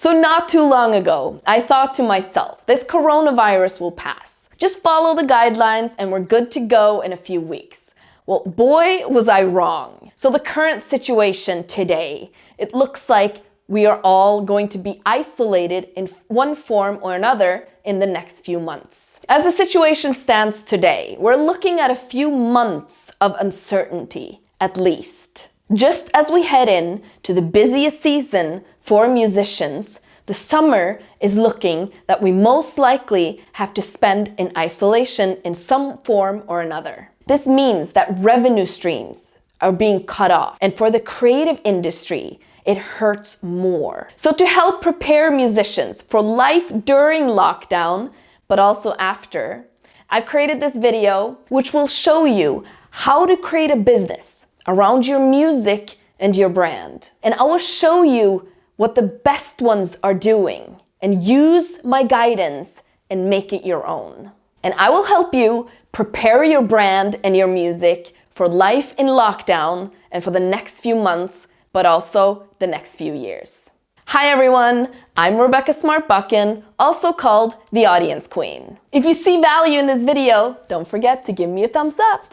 So not too long ago, I thought to myself, this coronavirus will pass. Just follow the guidelines and we're good to go in a few weeks. Well, boy, was I wrong. So the current situation today, it looks like we are all going to be isolated in one form or another in the next few months. As the situation stands today, we're looking at a few months of uncertainty, at least. Just as we head in to the busiest season for musicians, the summer is looking that we most likely have to spend in isolation in some form or another. This means that revenue streams are being cut off, and for the creative industry, it hurts more. So to help prepare musicians for life during lockdown, but also after, I created this video which will show you how to create a business around your music and your brand. And I will show you what the best ones are doing and use my guidance and make it your own. And I will help you prepare your brand and your music for life in lockdown and for the next few months, but also the next few years. Hi everyone, I'm Rebecca Smart-Buchan, also called the Audience Queen. If you see value in this video, don't forget to give me a thumbs up.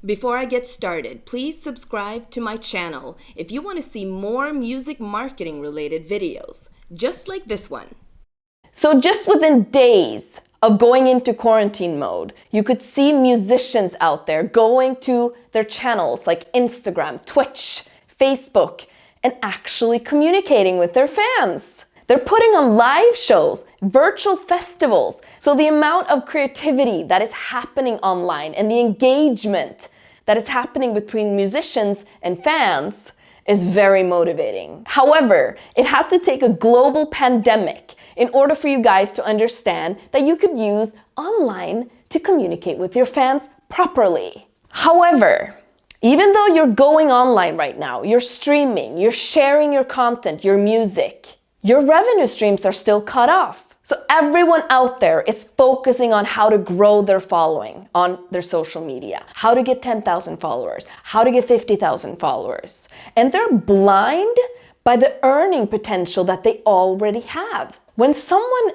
Before I get started, please subscribe to my channel if you want to see more music marketing related videos, just like this one. So just within days of going into quarantine mode, you could see musicians out there going to their channels like Instagram, Twitch, Facebook, and actually communicating with their fans. They're putting on live shows, virtual festivals. So the amount of creativity that is happening online and the engagement that is happening between musicians and fans is very motivating. However, it had to take a global pandemic in order for you guys to understand that you could use online to communicate with your fans properly. However, even though you're going online right now, you're streaming, you're sharing your content, your music, your revenue streams are still cut off. So everyone out there is focusing on how to grow their following on their social media, how to get 10,000 followers, how to get 50,000 followers. And they're blind by the earning potential that they already have. When someone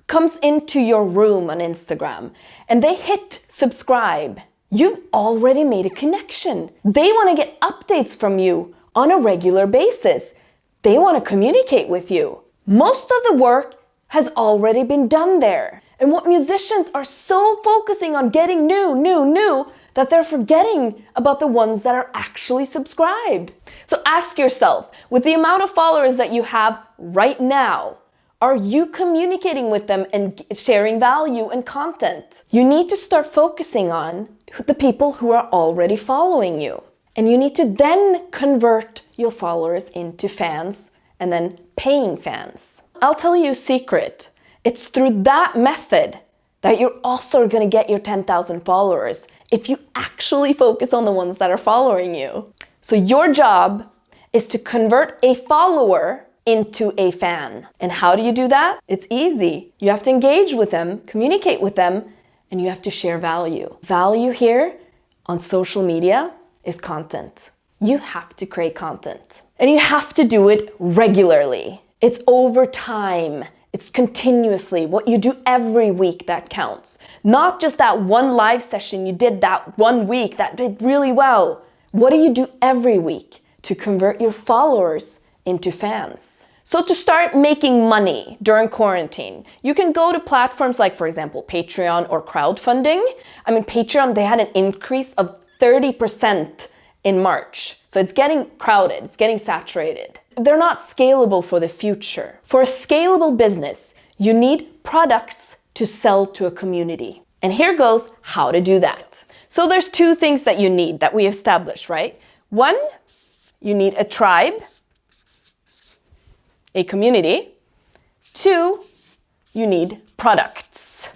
comes into your room on Instagram and they hit subscribe, you've already made a connection. They want to get updates from you on a regular basis. They want to communicate with you. Most of the work has already been done there. And what musicians are so focusing on getting new, that they're forgetting about the ones that are actually subscribed. So ask yourself, with the amount of followers that you have right now, are you communicating with them and sharing value and content? You need to start focusing on the people who are already following you. And you need to then convert your followers into fans and then paying fans. I'll tell you a secret. It's through that method that you're also going to get your 10,000 followers if you actually focus on the ones that are following you. So your job is to convert a follower into a fan. And how do you do that? It's easy. You have to engage with them, communicate with them, and you have to share value. Value here on social media is content. You have to create content. And you have to do it regularly. It's over time. It's continuously. What you do every week that counts. Not just that one live session you did that one week that did really well. What do you do every week to convert your followers into fans? So to start making money during quarantine, you can go to platforms like, for example, Patreon or crowdfunding. I mean, Patreon, they had an increase of 30% in March. So it's getting crowded, it's getting saturated. They're not scalable for the future. For a scalable business, you need products to sell to a community. And here goes how to do that. So there's two things that you need that we established, right? One, you need a tribe, a community. Two, you need products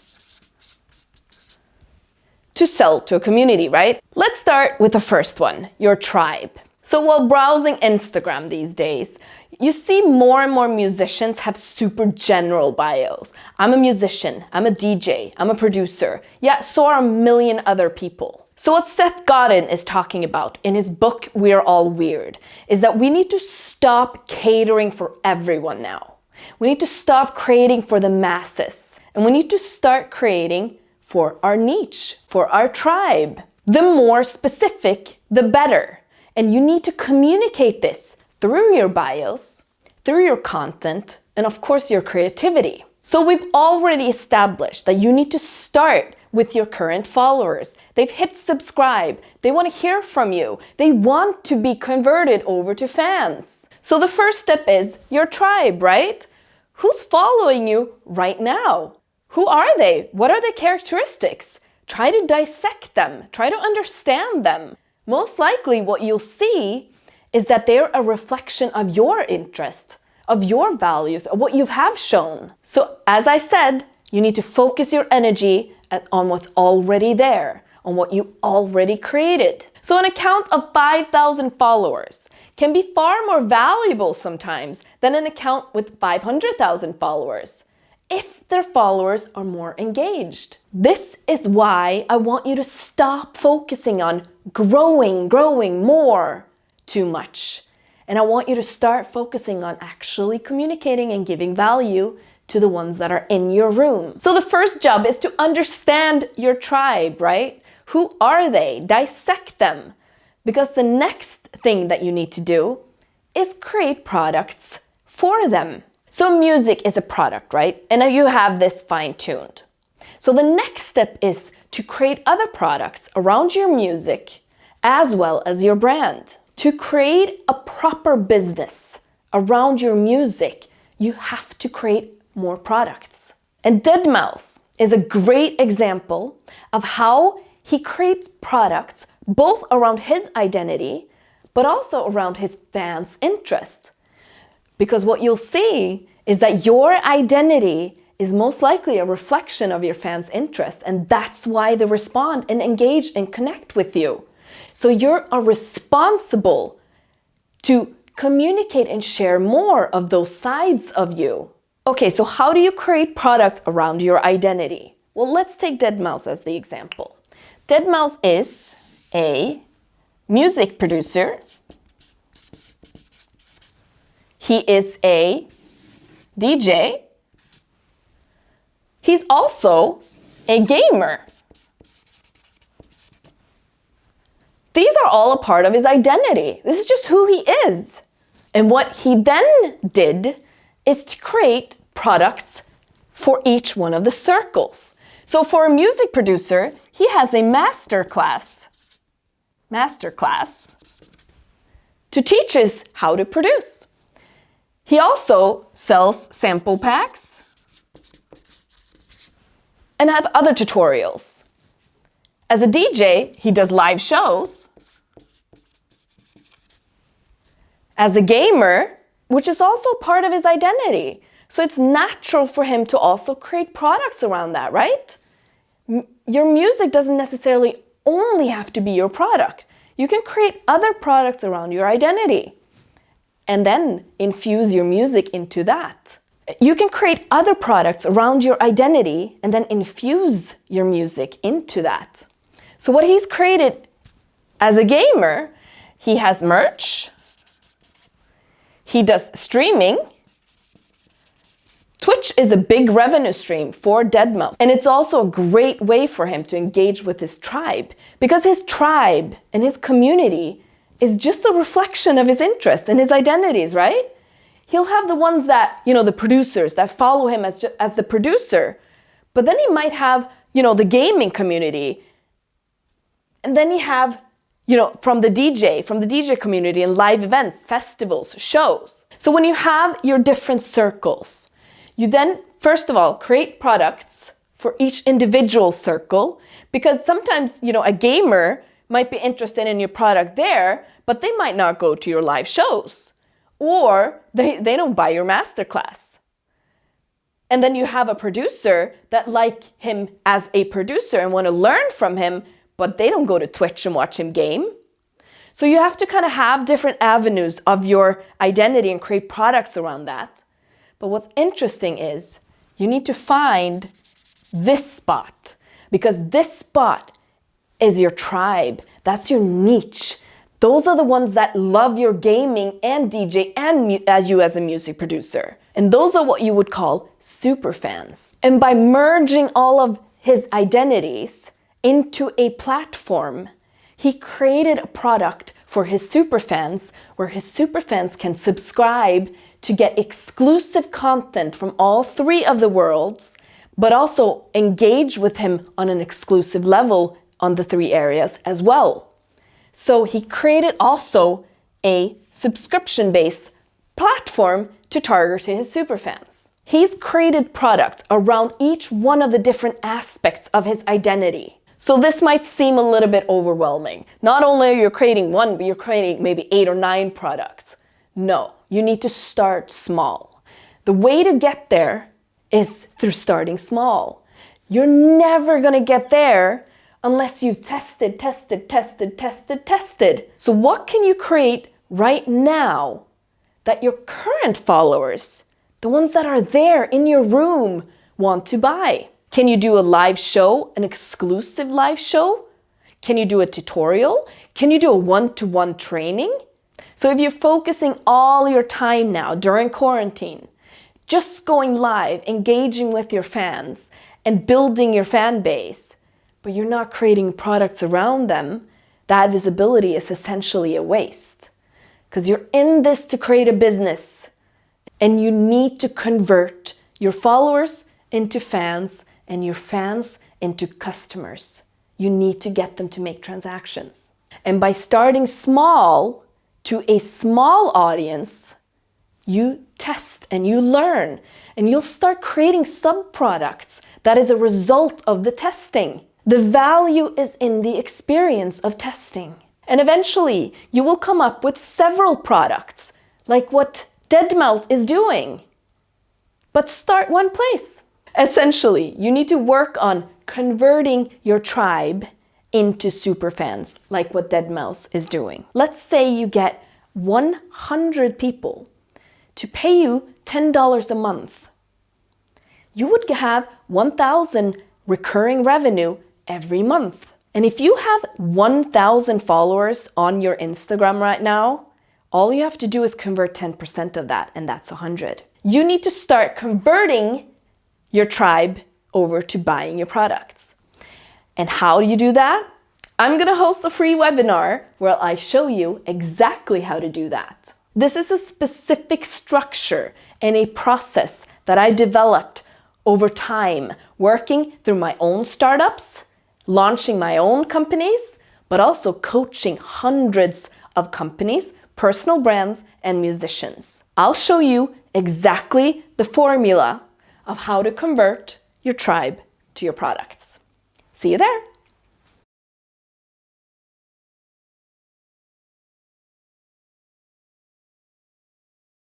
to sell to a community, right? Let's start with the first one, your tribe. So while browsing Instagram these days, you see more and more musicians have super general bios. I'm a musician, I'm a DJ, I'm a producer. Yeah, so are a million other people. So what Seth Godin is talking about in his book, We're All Weird, is that we need to stop catering for everyone now. We need to stop creating for the masses. And we need to start creating for our niche, for our tribe. The more specific, the better. And you need to communicate this through your bios, through your content, and of course your creativity. So we've already established that you need to start with your current followers. They've hit subscribe. They want to hear from you. They want to be converted over to fans. So the first step is your tribe, right? Who's following you right now? Who are they? What are their characteristics? Try to dissect them. Try to understand them. Most likely what you'll see is that they're a reflection of your interest, of your values, of what you have shown. So as I said, you need to focus your energy on what's already there, on what you already created. So an account of 5,000 followers can be far more valuable sometimes than an account with 500,000 followers if their followers are more engaged. This is why I want you to stop focusing on growing more too much. And I want you to start focusing on actually communicating and giving value to the ones that are in your room. So the first job is to understand your tribe, right? Who are they? Dissect them. Because the next thing that you need to do is create products for them. So music is a product, right? And now you have this fine-tuned. So the next step is to create other products around your music as well as your brand. To create a proper business around your music, you have to create more products. And deadmau5 is a great example of how he creates products both around his identity, but also around his fans' interest. Because what you'll see is that your identity is most likely a reflection of your fans' interest, and that's why they respond and engage and connect with you. So you're responsible to communicate and share more of those sides of you. Okay, so how do you create product around your identity? Well, let's take deadmau5 as the example. deadmau5 is a music producer. He is a DJ. He's also a gamer. These are all a part of his identity. This is just who he is. And what he then did is to create products for each one of the circles. So for a music producer, he has a masterclass to teach us how to produce. He also sells sample packs and have other tutorials. As a DJ, he does live shows. As a gamer, which is also part of his identity. So it's natural for him to also create products around that, right? Your music doesn't necessarily only have to be your product. You can create other products around your identity and then infuse your music into that. You can create other products around your identity and then infuse your music into that. So what he's created as a gamer, he has merch, he does streaming. Twitch is a big revenue stream for deadmau5, and it's also a great way for him to engage with his tribe, because his tribe and his community is just a reflection of his interests and his identities, right? He'll have the ones that, the producers that follow him as the producer, but then he might have, the gaming community, and then you have, from the DJ community and live events, festivals, shows. So when you have your different circles, you then, first of all, create products for each individual circle, because sometimes, a gamer might be interested in your product there, but they might not go to your live shows, or they don't buy your masterclass. And then you have a producer that like him as a producer and want to learn from him, but they don't go to Twitch and watch him game. So you have to kind of have different avenues of your identity and create products around that. But what's interesting is you need to find this spot, because this spot is your tribe. That's your niche. Those are the ones that love your gaming and DJ and as you as a music producer. And those are what you would call superfans. And by merging all of his identities into a platform, he created a product for his superfans where his superfans can subscribe to get exclusive content from all three of the worlds, but also engage with him on an exclusive level on the three areas as well. So he created also a subscription-based platform to target to his superfans. He's created products around each one of the different aspects of his identity. So this might seem a little bit overwhelming. Not only are you creating one, but you're creating maybe 8 or 9 products. No, you need to start small. The way to get there is through starting small. You're never gonna get there unless you've tested. So what can you create right now that your current followers, the ones that are there in your room, want to buy? Can you do a live show, an exclusive live show? Can you do a tutorial? Can you do a one-to-one training? So if you're focusing all your time now during quarantine, just going live, engaging with your fans and building your fan base, but you're not creating products around them, that visibility is essentially a waste. Because you're in this to create a business and you need to convert your followers into fans and your fans into customers. You need to get them to make transactions. And by starting small to a small audience, you test and you learn and you'll start creating sub-products that is a result of the testing. The value is in the experience of testing. And eventually you will come up with several products like what deadmau5 is doing. But start one place. Essentially, you need to work on converting your tribe into superfans, like what deadmau5 is doing. Let's say you get 100 people to pay you $10 a month. You would have 1,000 recurring revenue every month. And if you have 1,000 followers on your Instagram right now, all you have to do is convert 10% of that, and that's 100. You need to start converting your tribe over to buying your products. And how do you do that? I'm gonna host a free webinar where I show you exactly how to do that. This is a specific structure and a process that I developed over time, working through my own startups, launching my own companies, but also coaching hundreds of companies, personal brands, and musicians. I'll show you exactly the formula of how to convert your tribe to your products. See you there.